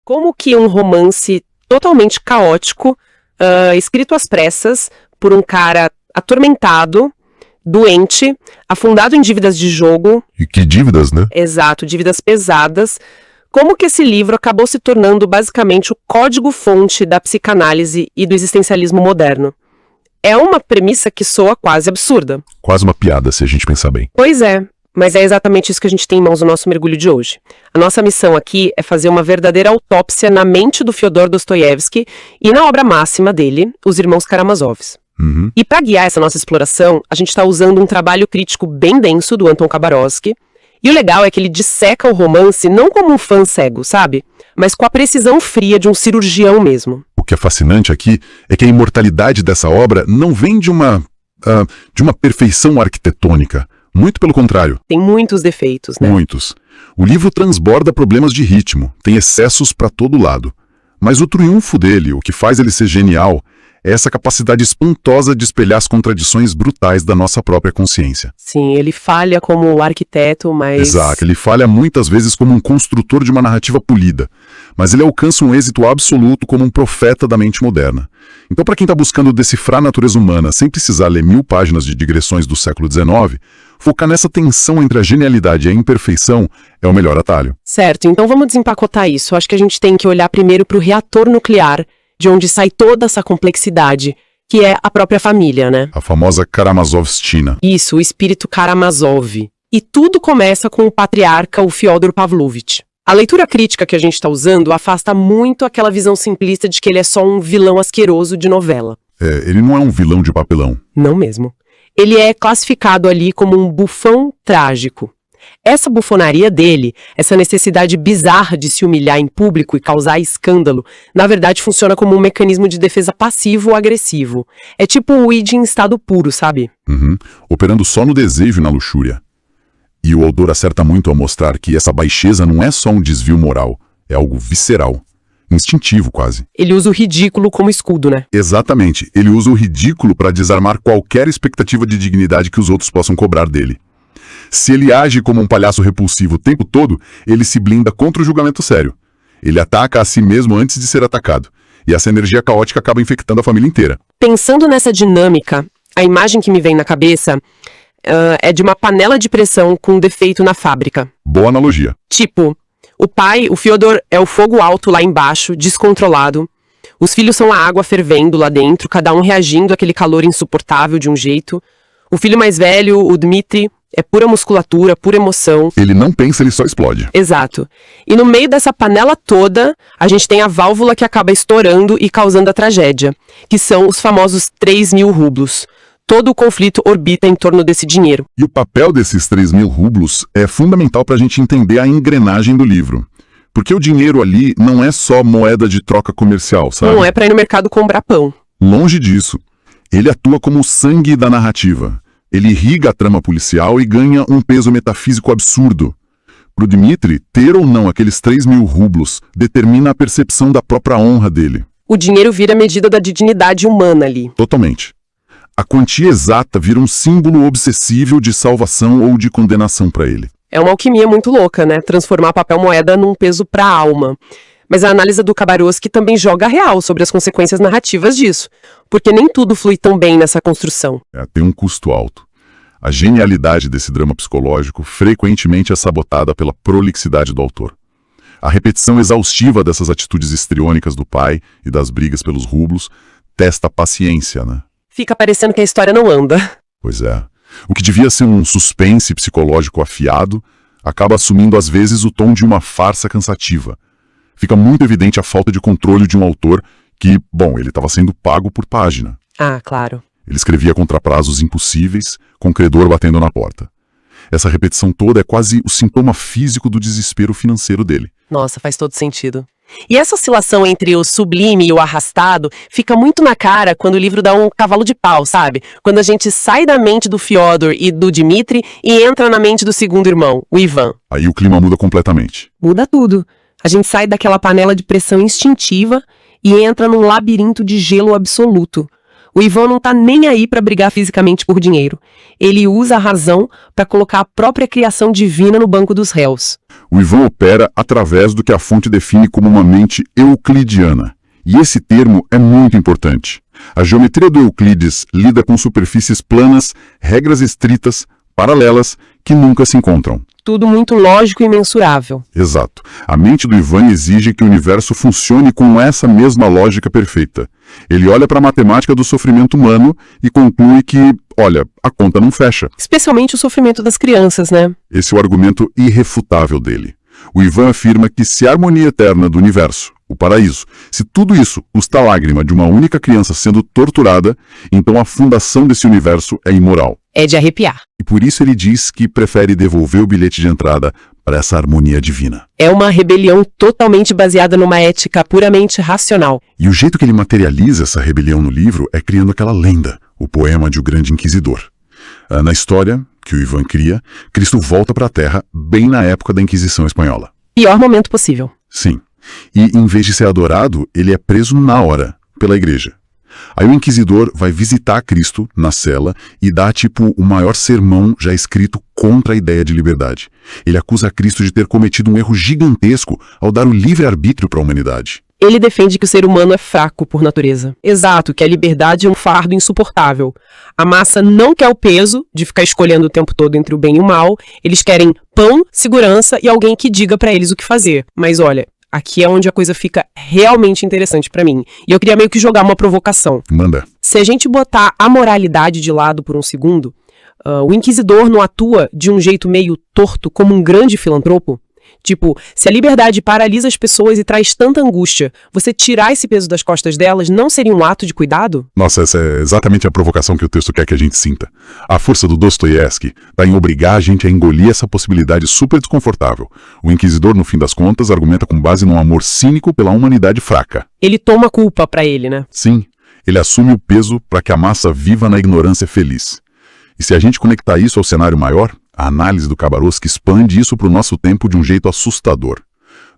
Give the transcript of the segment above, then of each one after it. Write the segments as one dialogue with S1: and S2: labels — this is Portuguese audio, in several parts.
S1: Como que um romance totalmente caótico, escrito às pressas, por um cara atormentado, doente, afundado em dívidas de jogo.
S2: E que dívidas, né?
S1: Exato, dívidas pesadas. Como que esse livro acabou se tornando basicamente o código-fonte da psicanálise e do existencialismo moderno? É uma premissa que soa quase absurda.
S2: Quase uma piada, se a gente pensar bem.
S1: Pois é, mas é exatamente isso que a gente tem em mãos no nosso mergulho de hoje. A nossa missão aqui é fazer uma verdadeira autópsia na mente do Fyodor Dostoiévski e na obra máxima dele, Os Irmãos Karamazovs.
S2: Uhum.
S1: E para guiar essa nossa exploração, a gente está usando um trabalho crítico bem denso do Anton Khabarovsky. E o legal é que ele disseca o romance não como um fã cego, sabe? Mas com a precisão fria de um cirurgião mesmo.
S2: O que é fascinante aqui é que a imortalidade dessa obra não vem de uma perfeição arquitetônica. Muito pelo contrário.
S1: Tem muitos defeitos, né?
S2: Muitos. O livro transborda problemas de ritmo, tem excessos para todo lado. Mas o triunfo dele, o que faz ele ser genial, é essa capacidade espantosa de espelhar as contradições brutais da nossa própria consciência.
S1: Sim, ele falha como arquiteto, mas...
S2: Exato, ele falha muitas vezes como um construtor de uma narrativa polida, mas ele alcança um êxito absoluto como um profeta da mente moderna. Então, para quem está buscando decifrar a natureza humana sem precisar ler 1000 páginas de digressões do século XIX, focar nessa tensão entre a genialidade e a imperfeição é o melhor atalho.
S1: Certo, então vamos desempacotar isso. Acho que a gente tem que olhar primeiro para o reator nuclear, de onde sai toda essa complexidade, que é a própria família, né?
S2: A famosa Karamazovstina.
S1: Isso, o espírito Karamazov. E tudo começa com o patriarca, o Fyodor Pavlovich. A leitura crítica que a gente está usando afasta muito aquela visão simplista de que ele é só um vilão asqueroso de novela.
S2: Ele não é um vilão de papelão.
S1: Não mesmo. Ele é classificado ali como um bufão trágico. Essa bufonaria dele, essa necessidade bizarra de se humilhar em público e causar escândalo, na verdade funciona como um mecanismo de defesa passivo ou agressivo. É tipo o id em estado puro, sabe?
S2: Uhum. Operando só no desejo e na luxúria. E o autor acerta muito ao mostrar que essa baixeza não é só um desvio moral, é algo visceral. Instintivo, quase.
S1: Ele usa o ridículo como escudo, né?
S2: Exatamente. Ele usa o ridículo para desarmar qualquer expectativa de dignidade que os outros possam cobrar dele. Se ele age como um palhaço repulsivo o tempo todo, ele se blinda contra o julgamento sério. Ele ataca a si mesmo antes de ser atacado. E essa energia caótica acaba infectando a família inteira.
S1: Pensando nessa dinâmica, a imagem que me vem na cabeça é de uma panela de pressão com um defeito na fábrica.
S2: Boa analogia.
S1: Tipo, o pai, o Fyodor, é o fogo alto lá embaixo, descontrolado. Os filhos são a água fervendo lá dentro, cada um reagindo àquele calor insuportável de um jeito. O filho mais velho, o Dmitri, é pura musculatura, pura emoção.
S2: Ele não pensa, ele só explode.
S1: Exato. E no meio dessa panela toda, a gente tem a válvula que acaba estourando e causando a tragédia, que são os famosos 3.000 rublos. Todo o conflito orbita em torno desse dinheiro.
S2: E o papel desses 3.000 rublos é fundamental para a gente entender a engrenagem do livro. Porque o dinheiro ali não é só moeda de troca comercial, sabe?
S1: Não é para ir no mercado comprar pão.
S2: Longe disso. Ele atua como o sangue da narrativa. Ele irriga a trama policial e ganha um peso metafísico absurdo. Pro Dmitri, ter ou não aqueles 3.000 rublos determina a percepção da própria honra dele.
S1: O dinheiro vira a medida da dignidade humana ali.
S2: Totalmente. A quantia exata vira um símbolo obsessível de salvação ou de condenação para ele.
S1: É uma alquimia muito louca, né? Transformar papel moeda num peso para a alma. Mas a análise do Khabarovsky também joga real sobre as consequências narrativas disso. Porque nem tudo flui tão bem nessa construção.
S2: Tem um custo alto. A genialidade desse drama psicológico frequentemente é sabotada pela prolixidade do autor. A repetição exaustiva dessas atitudes histriônicas do pai e das brigas pelos rublos testa a paciência, né?
S1: Fica parecendo que a história não anda.
S2: Pois é. O que devia ser um suspense psicológico afiado acaba assumindo às vezes o tom de uma farsa cansativa. Fica muito evidente a falta de controle de um autor que, bom, ele estava sendo pago por página.
S1: Ah, claro.
S2: Ele escrevia contra prazos impossíveis, com o credor batendo na porta. Essa repetição toda é quase o sintoma físico do desespero financeiro dele.
S1: Nossa, faz todo sentido. E essa oscilação entre o sublime e o arrastado fica muito na cara quando o livro dá um cavalo de pau, sabe? Quando a gente sai da mente do Fyodor e do Dmitri e entra na mente do segundo irmão, o Ivan.
S2: Aí o clima muda completamente.
S1: Muda tudo. A gente sai daquela panela de pressão instintiva e entra num labirinto de gelo absoluto. O Ivan não tá nem aí pra brigar fisicamente por dinheiro. Ele usa a razão pra colocar a própria criação divina no banco dos réus.
S2: O Ivan opera através do que a fonte define como uma mente euclidiana. E esse termo é muito importante. A geometria do Euclides lida com superfícies planas, regras estritas, paralelas, que nunca se encontram.
S1: Tudo muito lógico e mensurável.
S2: Exato. A mente do Ivan exige que o universo funcione com essa mesma lógica perfeita. Ele olha para a matemática do sofrimento humano e conclui que, olha, a conta não fecha.
S1: Especialmente o sofrimento das crianças, né?
S2: Esse é o argumento irrefutável dele. O Ivan afirma que se a harmonia eterna do universo, o paraíso, se tudo isso custa a lágrima de uma única criança sendo torturada, então a fundação desse universo é imoral.
S1: É de arrepiar.
S2: E por isso ele diz que prefere devolver o bilhete de entrada para essa harmonia divina.
S1: É uma rebelião totalmente baseada numa ética puramente racional.
S2: E o jeito que ele materializa essa rebelião no livro é criando aquela lenda, o poema de O Grande Inquisidor. Na história que o Ivan cria, Cristo volta para a Terra bem na época da Inquisição Espanhola.
S1: Pior momento possível.
S2: Sim. E em vez de ser adorado, ele é preso na hora pela igreja. Aí o inquisidor vai visitar Cristo na cela e dá o maior sermão já escrito contra a ideia de liberdade. Ele acusa Cristo de ter cometido um erro gigantesco ao dar o livre-arbítrio para a humanidade.
S1: Ele defende que o ser humano é fraco por natureza. Exato, que a liberdade é um fardo insuportável. A massa não quer o peso de ficar escolhendo o tempo todo entre o bem e o mal. Eles querem pão, segurança e alguém que diga para eles o que fazer. Mas olha, aqui é onde a coisa fica realmente interessante pra mim. E eu queria meio que jogar uma provocação.
S2: Manda.
S1: Se a gente botar a moralidade de lado por um segundo, o inquisidor não atua de um jeito meio torto como um grande filantropo? Tipo, se a liberdade paralisa as pessoas e traz tanta angústia, você tirar esse peso das costas delas não seria um ato de cuidado?
S2: Nossa, essa é exatamente a provocação que o texto quer que a gente sinta. A força do Dostoiévski está em obrigar a gente a engolir essa possibilidade super desconfortável. O inquisidor, no fim das contas, argumenta com base num amor cínico pela humanidade fraca.
S1: Ele toma culpa pra ele, né?
S2: Sim, ele assume o peso para que a massa viva na ignorância feliz. E se a gente conectar isso ao cenário maior, a análise do Khabarovski expande isso para o nosso tempo de um jeito assustador.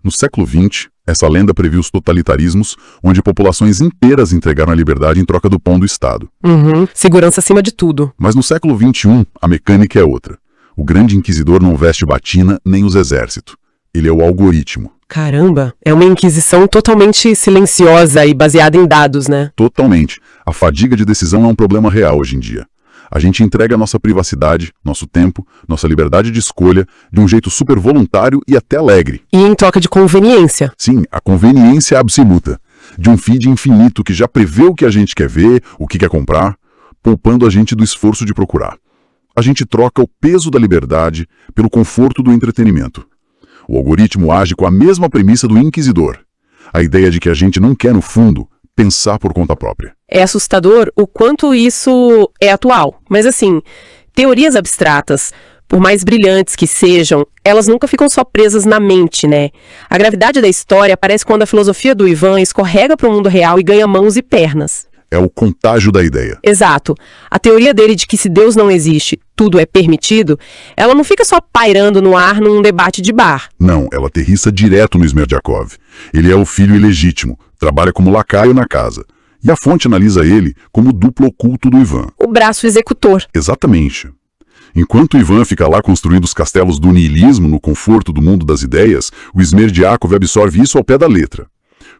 S2: No século XX, essa lenda previu os totalitarismos, onde populações inteiras entregaram a liberdade em troca do pão do Estado.
S1: Segurança acima de tudo.
S2: Mas no século XXI, a mecânica é outra. O grande inquisidor não veste batina nem os exércitos. Ele é o algoritmo.
S1: Caramba, é uma inquisição totalmente silenciosa e baseada em dados, né?
S2: Totalmente. A fadiga de decisão é um problema real hoje em dia. A gente entrega a nossa privacidade, nosso tempo, nossa liberdade de escolha de um jeito super voluntário e até alegre.
S1: E em troca de conveniência.
S2: Sim, a conveniência absoluta. De um feed infinito que já prevê o que a gente quer ver, o que quer comprar, poupando a gente do esforço de procurar. A gente troca o peso da liberdade pelo conforto do entretenimento. O algoritmo age com a mesma premissa do inquisidor. A ideia de que a gente não quer, no fundo, pensar por conta própria.
S1: É assustador o quanto isso é atual. Mas assim, teorias abstratas, por mais brilhantes que sejam, elas nunca ficam só presas na mente, né? A gravidade da história aparece quando a filosofia do Ivan escorrega para o mundo real e ganha mãos e pernas.
S2: É o contágio da ideia.
S1: Exato. A teoria dele de que se Deus não existe, tudo é permitido, ela não fica só pairando no ar num debate de bar.
S2: Não, ela aterrissa direto no Smerdyakov. Ele é o filho ilegítimo, trabalha como lacaio na casa. E a fonte analisa ele como o duplo oculto do Ivan.
S1: O braço executor.
S2: Exatamente. Enquanto o Ivan fica lá construindo os castelos do niilismo no conforto do mundo das ideias, o Smerdyakov absorve isso ao pé da letra.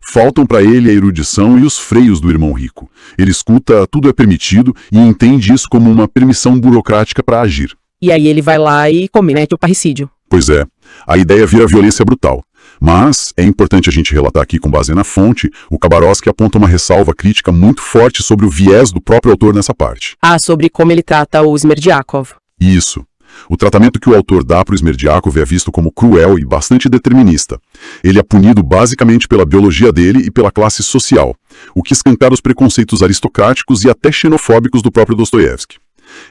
S2: Faltam para ele a erudição e os freios do irmão rico. Ele escuta tudo é permitido e entende isso como uma permissão burocrática para agir.
S1: E aí ele vai lá e comete o parricídio.
S2: Pois é, a ideia vira violência brutal. Mas é importante a gente relatar aqui com base na fonte, o Khabarovski aponta uma ressalva crítica muito forte sobre o viés do próprio autor nessa parte.
S1: Sobre como ele trata o Smerdyakov.
S2: Isso. O tratamento que o autor dá para o Smerdyakov é visto como cruel e bastante determinista. Ele é punido basicamente pela biologia dele e pela classe social, o que escancara os preconceitos aristocráticos e até xenofóbicos do próprio Dostoiévski.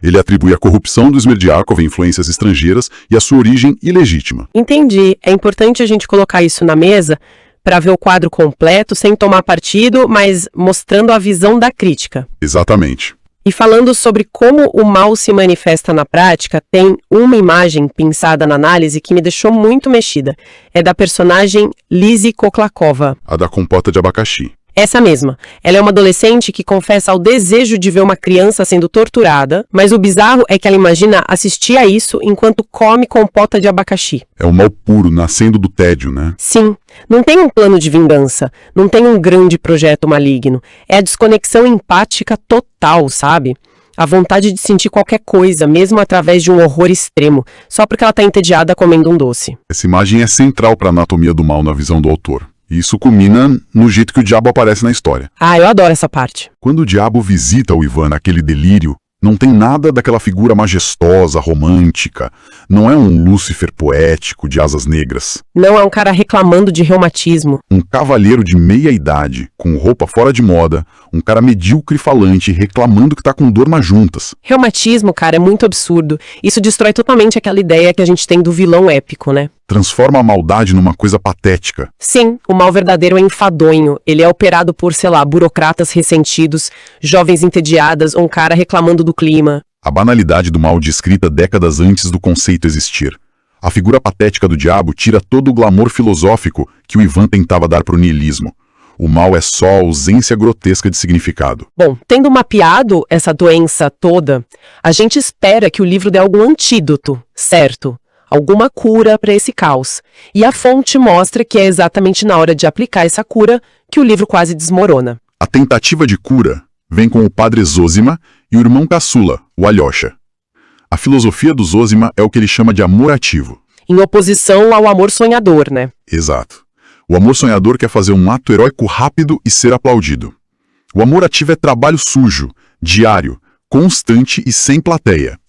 S2: Ele atribui a corrupção do Smerdyakov a influências estrangeiras e a sua origem ilegítima.
S1: Entendi. É importante a gente colocar isso na mesa para ver o quadro completo, sem tomar partido, mas mostrando a visão da crítica.
S2: Exatamente.
S1: E falando sobre como o mal se manifesta na prática, tem uma imagem pensada na análise que me deixou muito mexida. É da personagem Lizzie Koklakova.
S2: A da compota de abacaxi.
S1: Essa mesma. Ela é uma adolescente que confessa ao desejo de ver uma criança sendo torturada, mas o bizarro é que ela imagina assistir a isso enquanto come compota de abacaxi.
S2: É o mal puro, nascendo do tédio, né?
S1: Sim, não tem um plano de vingança, não tem um grande projeto maligno. É a desconexão empática total, sabe? A vontade de sentir qualquer coisa, mesmo através de um horror extremo, só porque ela tá entediada comendo um doce.
S2: Essa imagem é central para a anatomia do mal na visão do autor. E isso culmina no jeito que o diabo aparece na história.
S1: Ah, eu adoro essa parte.
S2: Quando o diabo visita o Ivan naquele delírio, não tem nada daquela figura majestosa, romântica. Não é um Lúcifer poético de asas negras.
S1: Não é um cara reclamando de reumatismo.
S2: Um cavalheiro de meia idade, com roupa fora de moda, um cara medíocre e falante, reclamando que tá com dor nas juntas.
S1: Reumatismo, cara, é muito absurdo. Isso destrói totalmente aquela ideia que a gente tem do vilão épico, né?
S2: Transforma a maldade numa coisa patética.
S1: Sim, o mal verdadeiro é enfadonho. Ele é operado por, sei lá, burocratas ressentidos, jovens entediadas ou um cara reclamando do clima.
S2: A banalidade do mal descrita décadas antes do conceito existir. A figura patética do diabo tira todo o glamour filosófico que o Ivan tentava dar pro niilismo. O mal é só a ausência grotesca de significado.
S1: Bom, tendo mapeado essa doença toda, a gente espera que o livro dê algum antídoto, certo? Alguma cura para esse caos. E a fonte mostra que é exatamente na hora de aplicar essa cura que o livro quase desmorona.
S2: A tentativa de cura vem com o padre Zosima e o irmão caçula, o Alyosha. A filosofia do Zosima é o que ele chama de amor ativo.
S1: Em oposição ao amor sonhador, né?
S2: Exato. O amor sonhador quer fazer um ato heróico rápido e ser aplaudido. O amor ativo é trabalho sujo, diário, constante e sem plateia.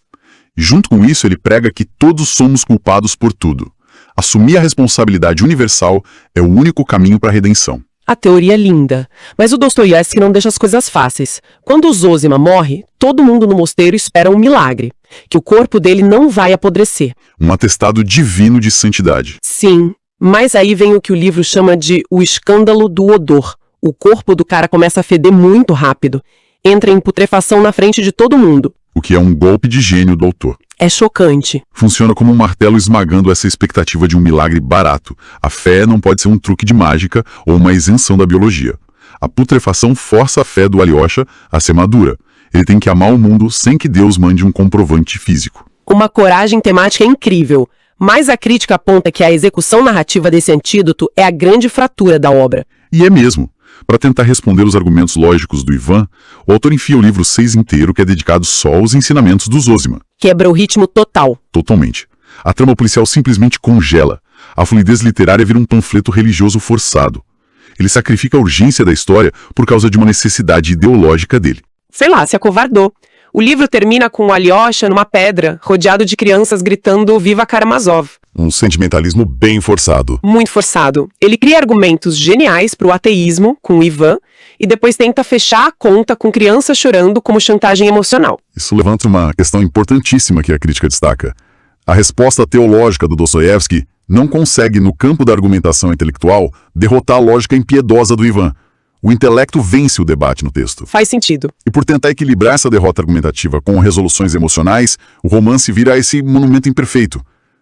S2: Junto com isso, ele prega que todos somos culpados por tudo. Assumir a responsabilidade universal é o único caminho para a redenção.
S1: A teoria é linda, mas o Dostoiévski não deixa as coisas fáceis. Quando o Zosima morre, todo mundo no mosteiro espera um milagre, que o corpo dele não vai apodrecer.
S2: Um atestado divino de santidade.
S1: Sim, mas aí vem o que o livro chama de o escândalo do odor. O corpo do cara começa a feder muito rápido. Entra em putrefação na frente de todo mundo.
S2: O que é um golpe de gênio do autor.
S1: É chocante.
S2: Funciona como um martelo esmagando essa expectativa de um milagre barato. A fé não pode ser um truque de mágica ou uma isenção da biologia. A putrefação força a fé do Alyosha a ser madura. Ele tem que amar o mundo sem que Deus mande um comprovante físico.
S1: Uma coragem temática incrível. Mas a crítica aponta que a execução narrativa desse antídoto é a grande fratura da obra.
S2: E é mesmo. Para tentar responder os argumentos lógicos do Ivan, o autor enfia o livro 6 inteiro, que é dedicado só aos ensinamentos do Zosima.
S1: Quebra o ritmo total.
S2: Totalmente. A trama policial simplesmente congela. A fluidez literária vira um panfleto religioso forçado. Ele sacrifica a urgência da história por causa de uma necessidade ideológica dele.
S1: Sei lá, se acovardou. O livro termina com o Alyosha numa pedra, rodeado de crianças gritando Viva Karamazov.
S2: Um sentimentalismo bem forçado.
S1: Muito forçado. Ele cria argumentos geniais para o ateísmo, com o Ivan, e depois tenta fechar a conta com crianças chorando como chantagem emocional.
S2: Isso levanta uma questão importantíssima que a crítica destaca. A resposta teológica do Dostoiévski não consegue, no campo da argumentação intelectual, derrotar a lógica impiedosa do Ivan. O intelecto vence o debate no texto.
S1: Faz sentido.
S2: E por tentar equilibrar essa derrota argumentativa com resoluções emocionais, o romance vira esse monumento imperfeito.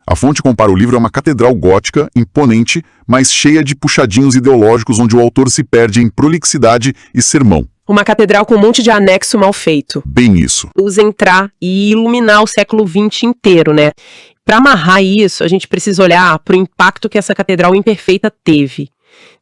S2: A fonte compara o livro a uma catedral gótica, imponente, mas cheia de puxadinhos ideológicos onde o autor se perde em prolixidade e sermão.
S1: Uma catedral com um monte de anexo mal feito.
S2: Bem isso.
S1: Usa entrar e iluminar o século XX inteiro, né? Para amarrar isso, a gente precisa olhar para o impacto que essa catedral imperfeita teve.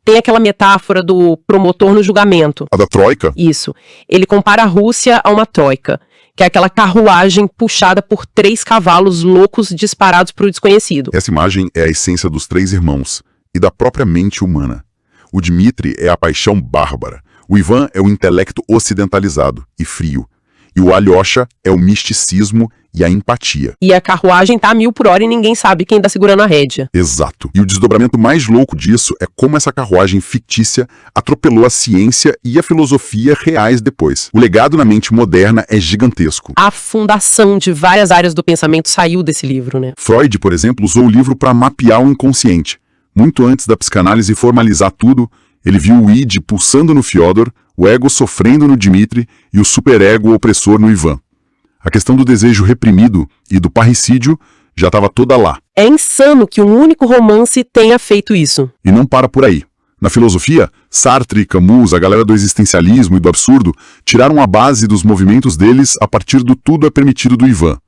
S1: Tem aquela metáfora do promotor no julgamento.
S2: A da Troika?
S1: Isso. Ele compara a Rússia a uma troika, que é aquela carruagem puxada por 3 cavalos loucos disparados para o desconhecido.
S2: Essa imagem é a essência dos 3 irmãos e da própria mente humana. O Dmitri é a paixão bárbara, o Ivan é o intelecto ocidentalizado e frio, e o Alyosha é o misticismo e a empatia.
S1: E a carruagem tá a 1000 por hora e ninguém sabe quem tá segurando a rédea.
S2: Exato. E o desdobramento mais louco disso é como essa carruagem fictícia atropelou a ciência e a filosofia reais depois. O legado na mente moderna é gigantesco.
S1: A fundação de várias áreas do pensamento saiu desse livro, né?
S2: Freud, por exemplo, usou o livro para mapear o inconsciente. Muito antes da psicanálise formalizar tudo, ele viu o id pulsando no Fyodor, o ego sofrendo no Dmitri e o superego opressor no Ivan. A questão do desejo reprimido e do parricídio já estava toda lá.
S1: É insano que um único romance tenha feito isso.
S2: E não para por aí. Na filosofia, Sartre, Camus, a galera do existencialismo e do absurdo tiraram a base dos movimentos deles a partir do tudo é permitido do Ivan.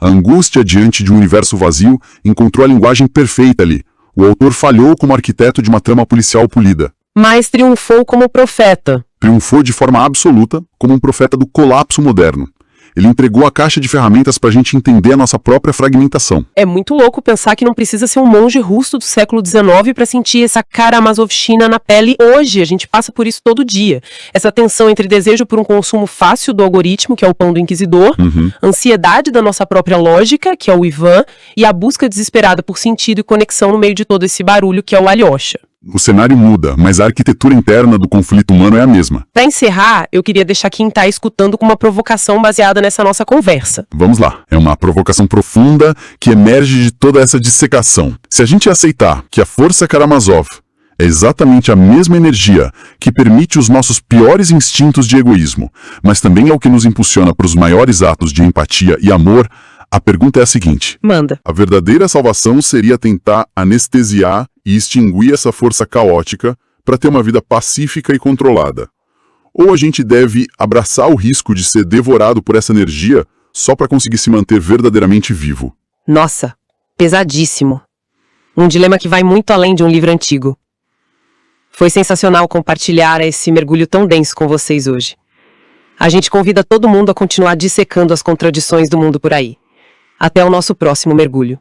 S2: A angústia diante de um universo vazio encontrou a linguagem perfeita ali. O autor falhou como arquiteto de uma trama policial polida.
S1: Mas triunfou como profeta.
S2: Triunfou de forma absoluta como um profeta do colapso moderno. Ele entregou a caixa de ferramentas para a gente entender a nossa própria fragmentação.
S1: É muito louco pensar que não precisa ser um monge russo do século XIX para sentir essa karamazovshina na pele hoje. A gente passa por isso todo dia. Essa tensão entre desejo por um consumo fácil do algoritmo, que é o pão do inquisidor, ansiedade da nossa própria lógica, que é o Ivan, e a busca desesperada por sentido e conexão no meio de todo esse barulho, que é o Alyosha.
S2: O cenário muda, mas a arquitetura interna do conflito humano é a mesma.
S1: Para encerrar, eu queria deixar quem está escutando com uma provocação baseada nessa nossa conversa.
S2: Vamos lá. É uma provocação profunda que emerge de toda essa dissecação. Se a gente aceitar que a força Karamazov é exatamente a mesma energia que permite os nossos piores instintos de egoísmo, mas também é o que nos impulsiona para os maiores atos de empatia e amor, a pergunta é a seguinte.
S1: Manda.
S2: A verdadeira salvação seria tentar anestesiar e extinguir essa força caótica para ter uma vida pacífica e controlada. Ou a gente deve abraçar o risco de ser devorado por essa energia só para conseguir se manter verdadeiramente vivo.
S1: Nossa, pesadíssimo. Um dilema que vai muito além de um livro antigo. Foi sensacional compartilhar esse mergulho tão denso com vocês hoje. A gente convida todo mundo a continuar dissecando as contradições do mundo por aí. Até o nosso próximo mergulho.